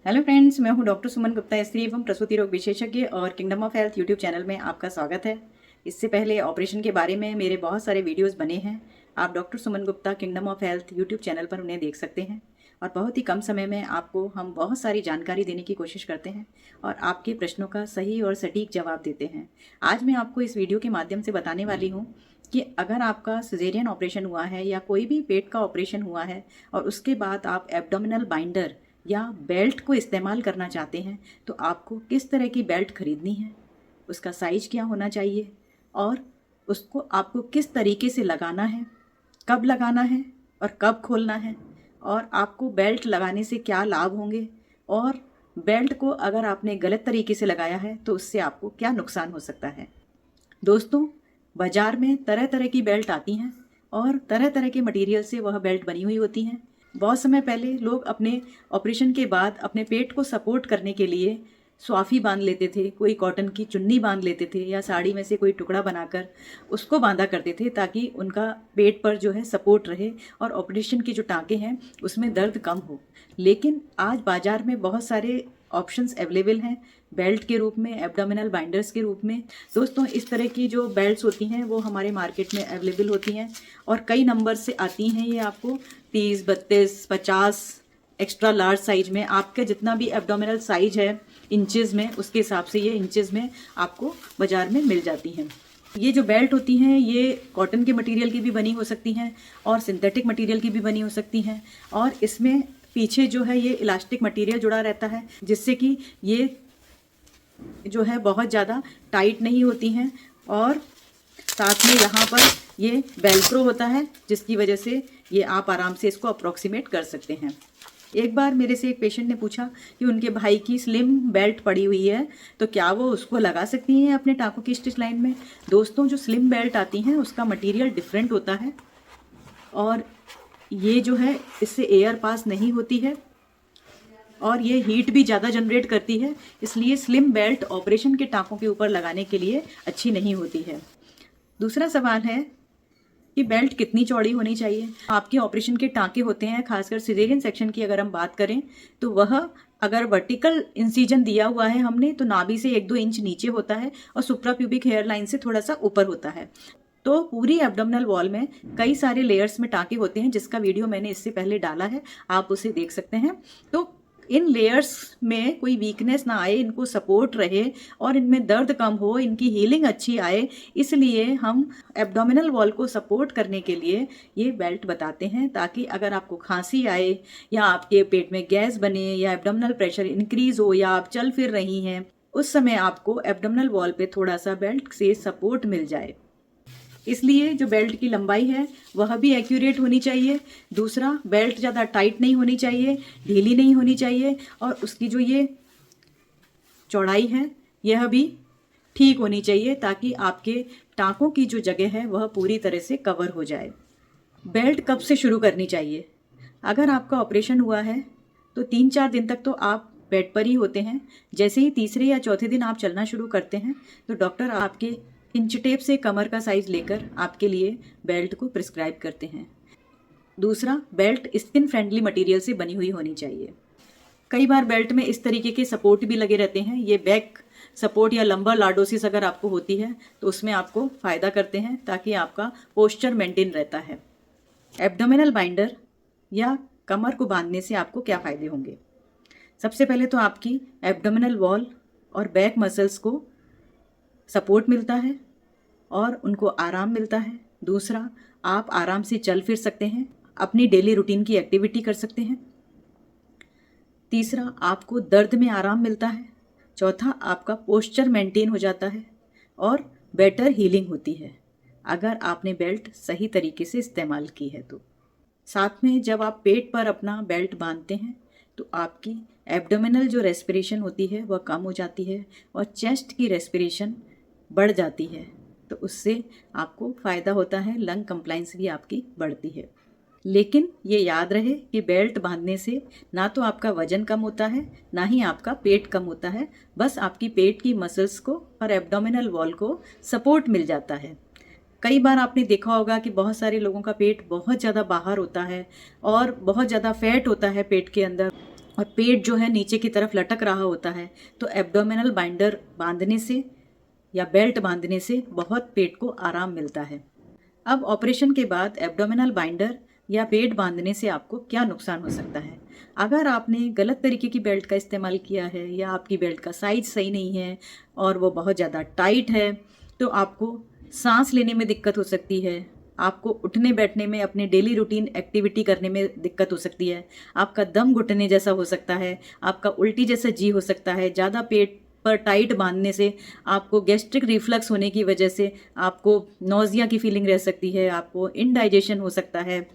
Hello friends, मैं हूं doctor Suman Gupta, स्त्री एवं प्रसूति रोग विशेषज्ञ और kingdom of health YouTube channel में आपका स्वागत है। इससे पहले ऑपरेशन के बारे में मेरे बहुत सारे वीडियोस बने हैं। आप doctor Suman Gupta kingdom of health YouTube channel पर उन्हें देख सकते हैं और बहुत ही कम समय में आपको हम बहुत सारी जानकारी देने की कोशिश करते हैं और आपके प्रश्नों का सही और सटीक जवाब देते हैं। आज मैं आपको इस वीडियो के माध्यम से बताने वाली हूँ कि अगर आपका सिजेरियन ऑपरेशन हुआ है या कोई भी पेट का ऑपरेशन हुआ है और उसके बाद आप एब्डोमिनल बाइंडर या बेल्ट को इस्तेमाल करना चाहते हैं तो आपको किस तरह की बेल्ट खरीदनी है, उसका साइज क्या होना चाहिए और उसको आपको किस तरीके से लगाना है, कब लगाना है और कब खोलना है, और आपको बेल्ट लगाने से क्या लाभ होंगे, और बेल्ट को अगर आपने गलत तरीके से लगाया है तो उससे आपको क्या नुकसान हो सकता है। दोस्तों, बाज़ार में तरह तरह की बेल्ट आती हैं और तरह तरह के मटेरियल से वह बेल्ट बनी हुई होती हैं। बहुत समय पहले लोग अपने ऑपरेशन के बाद अपने पेट को सपोर्ट करने के लिए स्वाफी बांध लेते थे, कोई कॉटन की चुन्नी बांध लेते थे या साड़ी में से कोई टुकड़ा बनाकर उसको बांधा करते थे ताकि उनका पेट पर जो है सपोर्ट रहे और ऑपरेशन के जो टाँके हैं उसमें दर्द कम हो। लेकिन आज बाज़ार में बहुत सारे ऑप्शंस अवेलेबल हैं बेल्ट के रूप में, एब्डोमिनल बाइंडर्स के रूप में। दोस्तों, इस तरह की जो बेल्ट्स होती हैं वो हमारे मार्केट में अवेलेबल होती हैं और कई नंबर से आती हैं। ये आपको 30, 32, 50 एक्स्ट्रा लार्ज साइज में, आपका जितना भी एब्डोमिनल साइज है इंचेस में, उसके हिसाब से ये इंचेस में आपको बाज़ार में मिल जाती हैं। ये जो बेल्ट होती हैं ये कॉटन के मटेरियल की भी बनी हो सकती हैं और सिंथेटिक मटेरियल की भी बनी हो सकती हैं, और इसमें पीछे जो है ये इलास्टिक मटेरियल जुड़ा रहता है जिससे कि ये जो है बहुत ज़्यादा टाइट नहीं होती हैं, और साथ में यहाँ पर ये वेल्क्रो होता है जिसकी वजह से ये आप आराम से इसको अप्रॉक्सीमेट कर सकते हैं। एक बार मेरे से एक पेशेंट ने पूछा कि उनके भाई की स्लिम बेल्ट पड़ी हुई है तो क्या वो उसको लगा सकती हैं अपने टाँकों की स्टिच लाइन में। दोस्तों, जो स्लिम बेल्ट आती हैं उसका मटेरियल डिफरेंट होता है और ये जो है इससे एयर पास नहीं होती है और ये हीट भी ज़्यादा जनरेट करती है, इसलिए स्लिम बेल्ट ऑपरेशन के टाँकों के ऊपर लगाने के लिए अच्छी नहीं होती है। दूसरा सवाल है कि बेल्ट कितनी चौड़ी होनी चाहिए। आपके ऑपरेशन के टाँके होते हैं, खासकर सिजेरियन सेक्शन की अगर हम बात करें तो वह अगर वर्टिकल इंसिजन दिया हुआ है हमने तो नाभि से 1-2 इंच नीचे होता है और सुप्राप्यूबिक हेयर लाइन से थोड़ा सा ऊपर होता है। तो पूरी एब्डोमिनल वॉल में कई सारे लेयर्स में टाँके होते हैं जिसका वीडियो मैंने इससे पहले डाला है, आप उसे देख सकते हैं। तो इन लेयर्स में कोई वीकनेस ना आए, इनको सपोर्ट रहे और इनमें दर्द कम हो, इनकी हीलिंग अच्छी आए, इसलिए हम एब्डोमिनल वॉल को सपोर्ट करने के लिए ये बेल्ट बताते हैं, ताकि अगर आपको खांसी आए या आपके पेट में गैस बने या एब्डोमिनल प्रेशर इंक्रीज हो या आप चल फिर रही हैं, उस समय आपको एब्डोमिनल वॉल पे थोड़ा सा बेल्ट से सपोर्ट मिल जाए। इसलिए जो बेल्ट की लंबाई है वह भी एक्यूरेट होनी चाहिए। दूसरा, बेल्ट ज़्यादा टाइट नहीं होनी चाहिए, ढीली नहीं होनी चाहिए, और उसकी जो ये चौड़ाई है यह भी ठीक होनी चाहिए ताकि आपके टाँकों की जो जगह है वह पूरी तरह से कवर हो जाए। बेल्ट कब से शुरू करनी चाहिए? अगर आपका ऑपरेशन हुआ है तो 3-4 दिन तक तो आप बेड पर ही होते हैं। जैसे ही तीसरे या चौथे दिन आप चलना शुरू करते हैं तो डॉक्टर आपके इंच टेप से कमर का साइज लेकर आपके लिए बेल्ट को प्रिस्क्राइब करते हैं। दूसरा, बेल्ट स्किन फ्रेंडली मटेरियल से बनी हुई होनी चाहिए। कई बार बेल्ट में इस तरीके के सपोर्ट भी लगे रहते हैं। ये बैक सपोर्ट या लंबर लॉर्डोसिस अगर आपको होती है तो उसमें आपको फ़ायदा करते हैं ताकि आपका पोस्चर मेंटेन रहता है। एब्डोमिनल बाइंडर या कमर को बांधने से आपको क्या फ़ायदे होंगे? सबसे पहले तो आपकी एब्डोमिनल वॉल और बैक मसल्स को सपोर्ट मिलता है और उनको आराम मिलता है। दूसरा, आप आराम से चल फिर सकते हैं, अपनी डेली रूटीन की एक्टिविटी कर सकते हैं। तीसरा, आपको दर्द में आराम मिलता है। चौथा, आपका पोस्चर मेंटेन हो जाता है और बेटर हीलिंग होती है अगर आपने बेल्ट सही तरीके से इस्तेमाल की है तो। साथ में जब आप पेट पर अपना बेल्ट बांधते हैं तो आपकी एब्डोमिनल जो रेस्पिरेशन होती है वह कम हो जाती है और चेस्ट की रेस्पिरेशन बढ़ जाती है, तो उससे आपको फ़ायदा होता है, लंग कंप्लाइंस भी आपकी बढ़ती है। लेकिन ये याद रहे कि बेल्ट बांधने से ना तो आपका वज़न कम होता है ना ही आपका पेट कम होता है, बस आपकी पेट की मसल्स को और एब्डोमिनल वॉल को सपोर्ट मिल जाता है। कई बार आपने देखा होगा कि बहुत सारे लोगों का पेट बहुत ज़्यादा बाहर होता है और बहुत ज़्यादा फैट होता है पेट के अंदर, और पेट जो है नीचे की तरफ लटक रहा होता है, तो एब्डोमिनल बाइंडर बांधने से या बेल्ट बांधने से बहुत पेट को आराम मिलता है। अब ऑपरेशन के बाद एब्डोमिनल बाइंडर या पेट बांधने से आपको क्या नुकसान हो सकता है? अगर आपने गलत तरीके की बेल्ट का इस्तेमाल किया है या आपकी बेल्ट का साइज सही नहीं है और वो बहुत ज़्यादा टाइट है, तो आपको सांस लेने में दिक्कत हो सकती है, आपको उठने बैठने में, अपने डेली रूटीन एक्टिविटी करने में दिक्कत हो सकती है, आपका दम घुटने जैसा हो सकता है, आपका उल्टी जैसा जी हो सकता है, ज़्यादा पेट पर टाइट बांधने से आपको गैस्ट्रिक रिफ्लक्स होने की वजह से आपको नौजिया की फीलिंग रह सकती है, आपको इनडाइजेशन हो सकता है,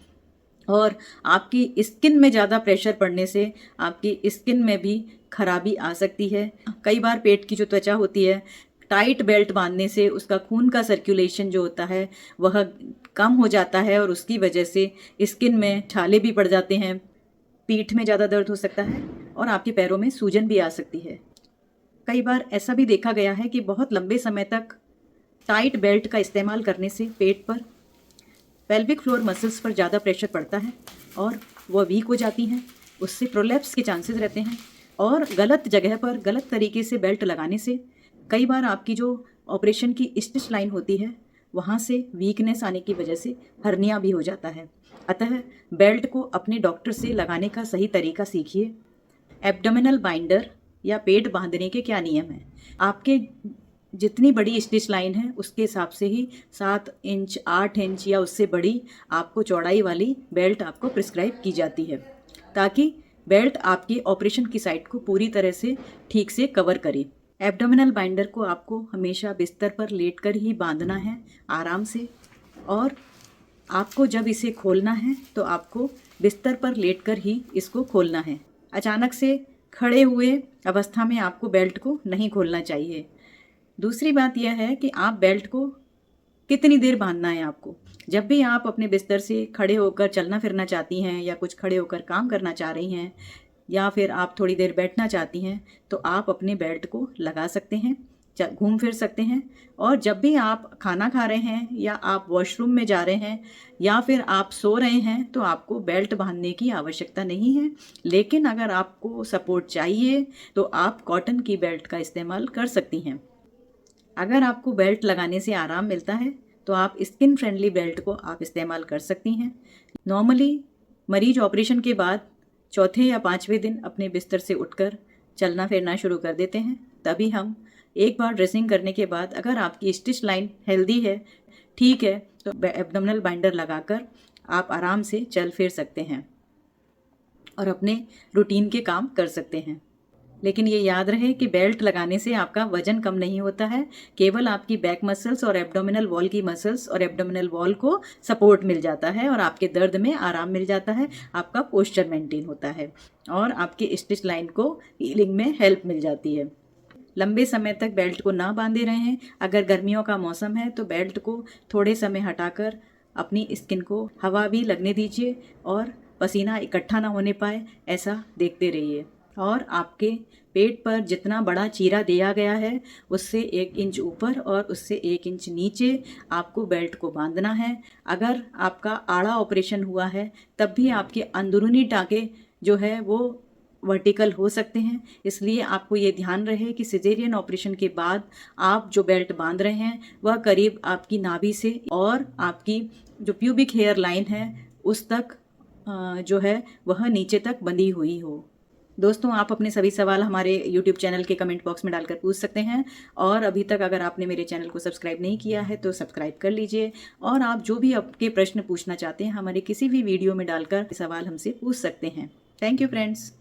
और आपकी स्किन में ज़्यादा प्रेशर पड़ने से आपकी स्किन में भी खराबी आ सकती है। कई बार पेट की जो त्वचा होती है, टाइट बेल्ट बांधने से उसका खून का सर्कुलेशन जो होता है वह कम हो जाता है और उसकी वजह से स्किन में छाले भी पड़ जाते हैं, पीठ में ज़्यादा दर्द हो सकता है और आपके पैरों में सूजन भी आ सकती है। कई बार ऐसा भी देखा गया है कि बहुत लंबे समय तक टाइट बेल्ट का इस्तेमाल करने से पेट पर पेल्विक फ्लोर मसल्स पर ज़्यादा प्रेशर पड़ता है और वह वीक हो जाती हैं, उससे प्रोलैप्स के चांसेस रहते हैं। और गलत जगह पर गलत तरीके से बेल्ट लगाने से कई बार आपकी जो ऑपरेशन की स्टिच लाइन होती है वहाँ से वीकनेस आने की वजह से हर्निया भी हो जाता है। अतः बेल्ट को अपने डॉक्टर से लगाने का सही तरीका सीखिए। एब्डोमिनल बाइंडर या पेट बांधने के क्या नियम हैं? आपके जितनी बड़ी स्टिच लाइन है उसके हिसाब से ही 7 इंच, 8 इंच या उससे बड़ी आपको चौड़ाई वाली बेल्ट आपको प्रिस्क्राइब की जाती है, ताकि बेल्ट आपकी ऑपरेशन की साइट को पूरी तरह से ठीक से कवर करे। एब्डोमिनल बाइंडर को आपको हमेशा बिस्तर पर लेटकर ही बांधना है आराम से, और आपको जब इसे खोलना है तो आपको बिस्तर पर लेटकर ही इसको खोलना है। अचानक से खड़े हुए अवस्था में आपको बेल्ट को नहीं खोलना चाहिए। दूसरी बात यह है कि आप बेल्ट को कितनी देर बांधना है आपको। जब भी आप अपने बिस्तर से खड़े होकर चलना फिरना चाहती हैं या कुछ खड़े होकर काम करना चाह रही हैं या फिर आप थोड़ी देर बैठना चाहती हैं, तो आप अपने बेल्ट को लगा सकते हैं, घूम फिर सकते हैं। और जब भी आप खाना खा रहे हैं या आप वॉशरूम में जा रहे हैं या फिर आप सो रहे हैं, तो आपको बेल्ट बांधने की आवश्यकता नहीं है। लेकिन अगर आपको सपोर्ट चाहिए तो आप कॉटन की बेल्ट का इस्तेमाल कर सकती हैं। अगर आपको बेल्ट लगाने से आराम मिलता है तो आप स्किन फ्रेंडली बेल्ट को आप इस्तेमाल कर सकती हैं। नॉर्मली मरीज ऑपरेशन के बाद चौथे या 5वें दिन अपने बिस्तर से उठकर चलना फिरना शुरू कर देते हैं। तभी हम एक बार ड्रेसिंग करने के बाद अगर आपकी स्टिच लाइन हेल्दी है, ठीक है, तो एब्डोमिनल बाइंडर लगाकर आप आराम से चल फिर सकते हैं और अपने रूटीन के काम कर सकते हैं। लेकिन ये याद रहे कि बेल्ट लगाने से आपका वजन कम नहीं होता है, केवल आपकी बैक मसल्स और एब्डोमिनल वॉल की मसल्स और एब्डोमिनल वॉल को सपोर्ट मिल जाता है और आपके दर्द में आराम मिल जाता है, आपका पोस्चर मेंटेन होता है और आपकी स्टिच लाइन को हीलिंग में हेल्प मिल जाती है। लंबे समय तक बेल्ट को ना बांधे रहें। अगर गर्मियों का मौसम है तो बेल्ट को थोड़े समय हटाकर अपनी स्किन को हवा भी लगने दीजिए और पसीना इकट्ठा ना होने पाए, ऐसा देखते रहिए। और आपके पेट पर जितना बड़ा चीरा दिया गया है उससे 1 इंच ऊपर और उससे 1 इंच नीचे आपको बेल्ट को बांधना है। अगर आपका आड़ा ऑपरेशन हुआ है तब भी आपके अंदरूनी टाँके जो है वो वर्टिकल हो सकते हैं, इसलिए आपको ये ध्यान रहे कि सिजेरियन ऑपरेशन के बाद आप जो बेल्ट बांध रहे हैं वह करीब आपकी नाभि से और आपकी जो प्यूबिक हेयर लाइन है उस तक जो है वह नीचे तक बंधी हुई हो। दोस्तों, आप अपने सभी सवाल हमारे YouTube चैनल के कमेंट बॉक्स में डालकर पूछ सकते हैं और अभी तक अगर आपने मेरे चैनल को सब्सक्राइब नहीं किया है तो सब्सक्राइब कर लीजिए और आप जो भी आपके प्रश्न पूछना चाहते हैं हमारे किसी भी वीडियो में डालकर सवाल हमसे पूछ सकते हैं। Thank you friends.